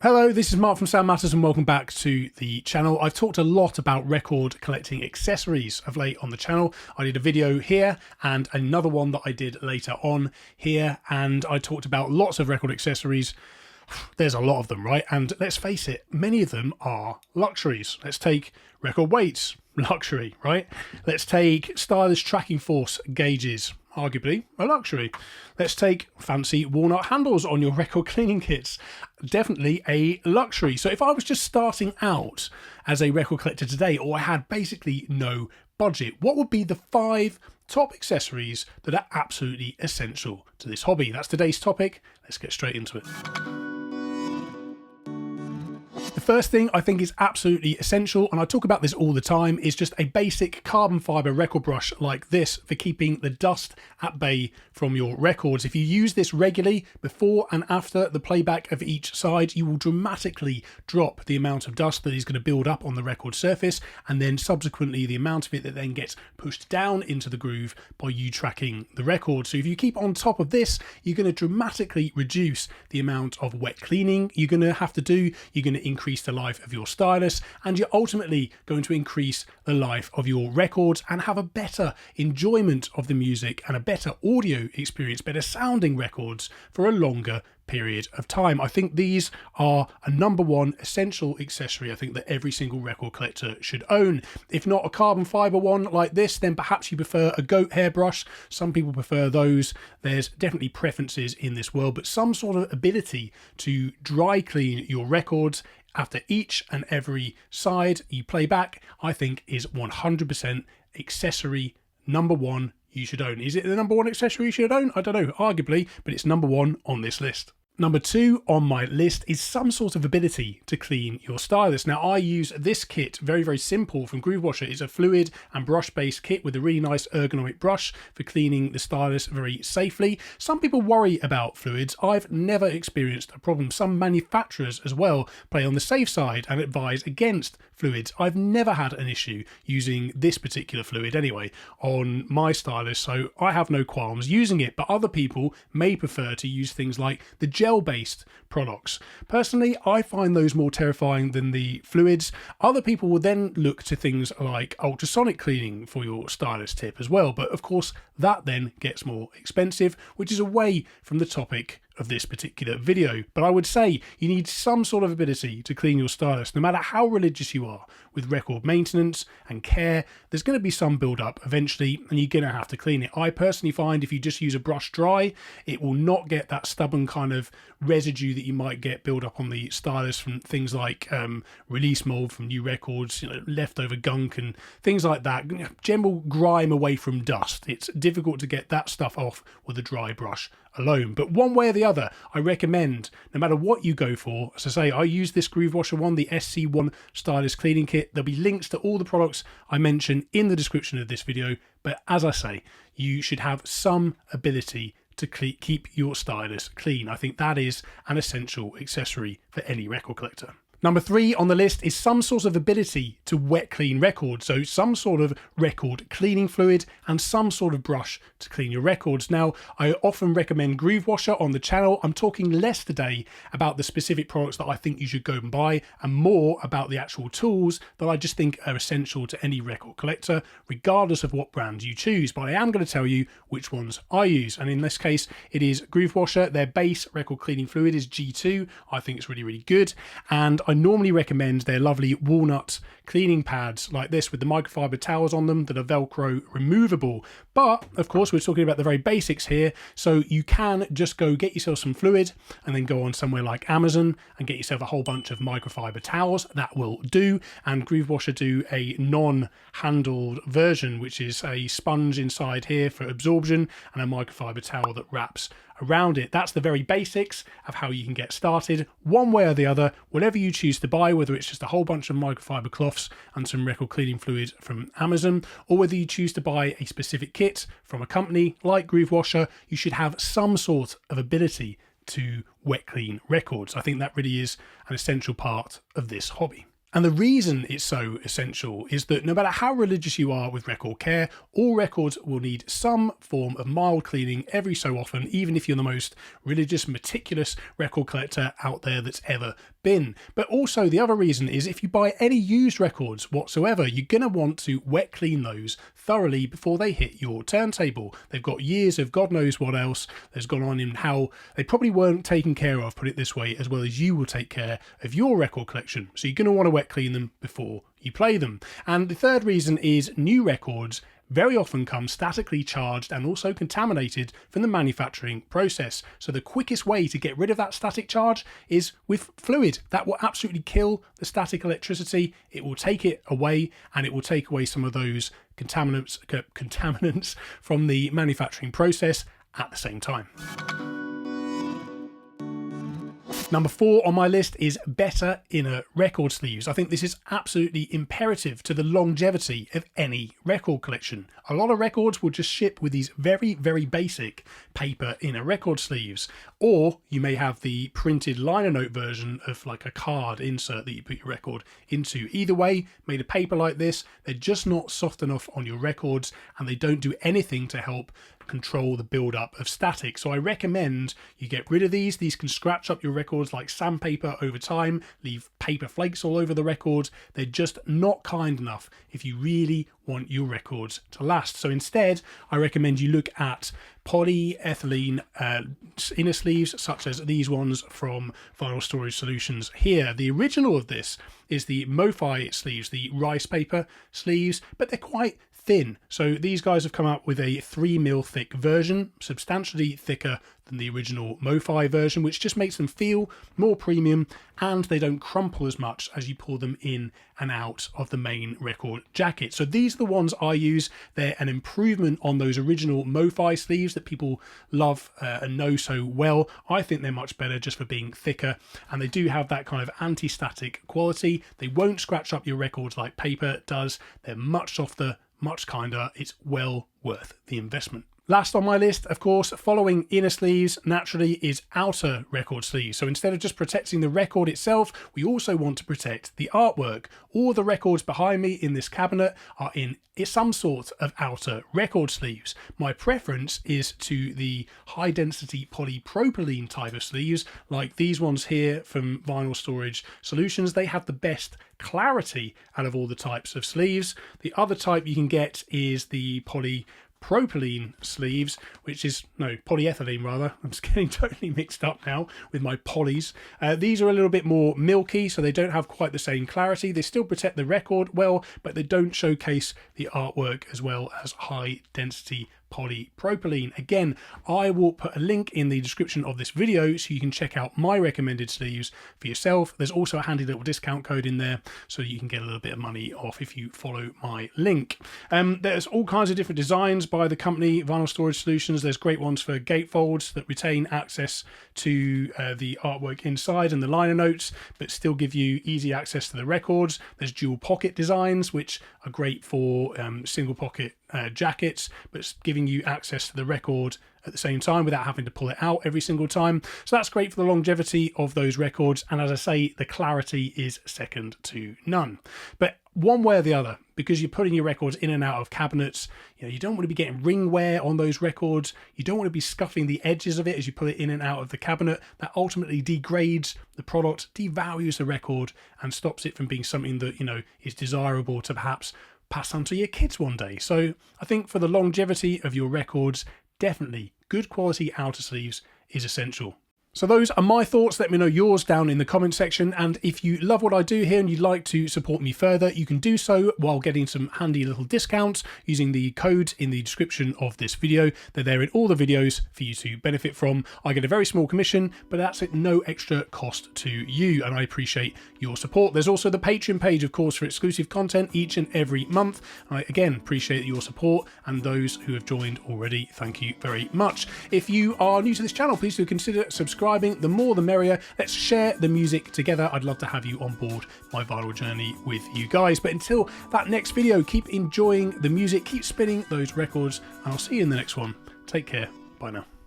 Hello, this is Mark from Sound Matters and welcome back to the channel. I've talked a lot about record collecting accessories of late on the channel. I did a video here and another one that I did later on here, and I talked about lots of record accessories. There's a lot of them, right? And let's face it, many of them are luxuries. Let's take record weights, luxury, right? Let's take Stylus tracking force gauges, arguably a luxury. Let's take fancy walnut handles on your record cleaning kits, definitely a luxury. So if I was just starting out as a record collector today, or I had basically no budget, what would be the 5 top accessories that are absolutely essential to this hobby? That's today's topic. Let's get straight into it. The first thing I think is absolutely essential, and I talk about this all the time, is just a basic carbon fiber record brush like this for keeping the dust at bay from your records. If you use this regularly before and after the playback of each side, you will dramatically drop the amount of dust that is going to build up on the record surface, and then subsequently the amount of it that then gets pushed down into the groove by you tracking the record. So if you keep on top of this, you're going to dramatically reduce the amount of wet cleaning you're going to have to do. You're going to increase the life of your stylus, and you're ultimately going to increase the life of your records and have a better enjoyment of the music and a better audio experience, better sounding records for a longer period of time. I think these are a number one essential accessory I think that every single record collector should own. If not a carbon fiber one like this, then perhaps you prefer a goat hair brush. Some people prefer those. There's definitely preferences in this world, but some sort of ability to dry clean your records after each and every side you play back, I think is 100% accessory number one you should own. Is it the number one accessory you should own? I don't know, arguably, but it's number one on this list. Number 2 on my list is some sort of ability to clean your stylus. Now I use this kit, very simple, from GrooveWasher. It's a fluid and brush based kit with a really nice ergonomic brush for cleaning the stylus very safely. Some people worry about fluids. I've never experienced a problem. Some manufacturers as well play on the safe side and advise against fluids. I've never had an issue using this particular fluid anyway on my stylus, so I have no qualms using it, but other people may prefer to use things like the gel-based products. Personally, I find those more terrifying than the fluids. Other people will then look to things like ultrasonic cleaning for your stylus tip as well, but of course that then gets more expensive, which is away from the topic of this particular video. But I would say you need some sort of ability to clean your stylus. No matter how religious you are with record maintenance and care, there's going to be some build up eventually and you're going to have to clean it. I personally find if you just use a brush dry, it will not get that stubborn kind of residue that you might get build up on the stylus from things like release mold from new records, leftover gunk and things like that. General grime away from dust. It's difficult to get that stuff off with a dry brush alone. But one way or the other, I recommend, no matter what you go for, as I say, I use this GrooveWasher one, the SC1 Stylus Cleaning Kit. There'll be links to all the products I mention in the description of this video. But as I say, you should have some ability to keep your stylus clean. I think that is an essential accessory for any record collector. Number 3 on the list is some sort of ability to wet clean records. So some sort of record cleaning fluid and some sort of brush to clean your records. Now, I often recommend GrooveWasher on the channel. I'm talking less today about the specific products that I think you should go and buy and more about the actual tools that I just think are essential to any record collector, regardless of what brand you choose. But I am going to tell you which ones I use. And in this case, it is GrooveWasher. Their base record cleaning fluid is G2. I think it's really good. And I normally recommend their lovely walnut cleaning pads like this with the microfiber towels on them that are Velcro removable. But of course, we're talking about the very basics here. So you can just go get yourself some fluid and then go on somewhere like Amazon and get yourself a whole bunch of microfiber towels. That will do. And GrooveWasher do a non-handled version, which is a sponge inside here for absorption and a microfiber towel that wraps around it. That's the very basics of how you can get started. One way or the other, whatever you choose to buy, whether it's just a whole bunch of microfiber cloths and some record cleaning fluid from Amazon, or whether you choose to buy a specific kit from a company like GrooveWasher, you should have some sort of ability to wet clean records. I think that really is an essential part of this hobby. And the reason it's so essential is that no matter how religious you are with record care, all records will need some form of mild cleaning every so often, even if you're the most religious, meticulous record collector out there that's ever been. But also the other reason is if you buy any used records whatsoever, you're going to want to wet clean those thoroughly before they hit your turntable. They've got years of God knows what else that's gone on in how they probably weren't taken care of, put it this way, as well as you will take care of your record collection. So you're going to want to wet clean them before you play them. And the third reason is new records very often come statically charged and also contaminated from the manufacturing process. So the quickest way to get rid of that static charge is with fluid. That will absolutely kill the static electricity. It will take it away, and it will take away some of those contaminants from the manufacturing process at the same time. Number 4 on my list is better inner record sleeves. I think this is absolutely imperative to the longevity of any record collection. A lot of records will just ship with these very, very basic paper inner record sleeves, or you may have the printed liner note version of like a card insert that you put your record into. Either way, made of paper like this, they're just not soft enough on your records, and they don't do anything to help control the build-up of static. So I recommend you get rid of these. These can scratch up your records like sandpaper over time, leave paper flakes all over the record. They're just not kind enough if you really want your records to last. So instead, I recommend you look at polyethylene inner sleeves, such as these ones from Vinyl Storage Solutions here. The original of this is the MoFi sleeves, the rice paper sleeves, but they're quite thin. So these guys have come up with a 3mm thick version, substantially thicker than the original MoFi version, which just makes them feel more premium, and they don't crumple as much as you pull them in and out of the main record jacket. So these are the ones I use. They're an improvement on those original MoFi sleeves that people love and know so well. I think they're much better just for being thicker, and they do have that kind of anti-static quality. They won't scratch up your records like paper does. They're much softer, much kinder. It's well worth the investment. Last on my list, of course, following inner sleeves naturally is outer record sleeves. So instead of just protecting the record itself, we also want to protect the artwork. All the records behind me in this cabinet are in some sort of outer record sleeves. My preference is to the high density polypropylene type of sleeves, like these ones here from Vinyl Storage Solutions. They have the best clarity out of all the types of sleeves. The other type you can get is the polypropylene sleeves, which is polyethylene rather. I'm just getting totally mixed up now with my polys. These are a little bit more milky, so they don't have quite the same clarity. They still protect the record well, but they don't showcase the artwork as well as high density polypropylene. Again, I will put a link in the description of this video so you can check out my recommended sleeves for yourself. There's also a handy little discount code in there so you can get a little bit of money off if you follow my link. There's all kinds of different designs by the company Vinyl Storage Solutions. There's great ones for gatefolds that retain access to the artwork inside and the liner notes, but still give you easy access to the records. There's dual pocket designs, which are great for single pocket jackets, but giving you access to the record at the same time without having to pull it out every single time. So that's great for the longevity of those records, and as I say, the clarity is second to none. But one way or the other, because you're putting your records in and out of cabinets, you don't want to be getting ring wear on those records. You don't want to be scuffing the edges of it as you put it in and out of the cabinet. That ultimately degrades the product, devalues the record, and stops it from being something that is desirable to perhaps pass on to your kids one day. So I think for the longevity of your records, definitely good quality outer sleeves is essential. So those are my thoughts. Let me know yours down in the comment section. And if you love what I do here and you'd like to support me further, you can do so while getting some handy little discounts using the codes in the description of this video. They're there in all the videos for you to benefit from. I get a very small commission, but that's at no extra cost to you, and I appreciate your support. There's also the Patreon page, of course, for exclusive content each and every month. I again appreciate your support, and those who have joined already, thank you very much. If you are new to this channel, please do consider subscribing. The more the merrier. Let's share the music together. I'd love to have you on board my vinyl journey with you guys. But until that next video, keep enjoying the music, keep spinning those records, and I'll see you in the next one. Take care. Bye now.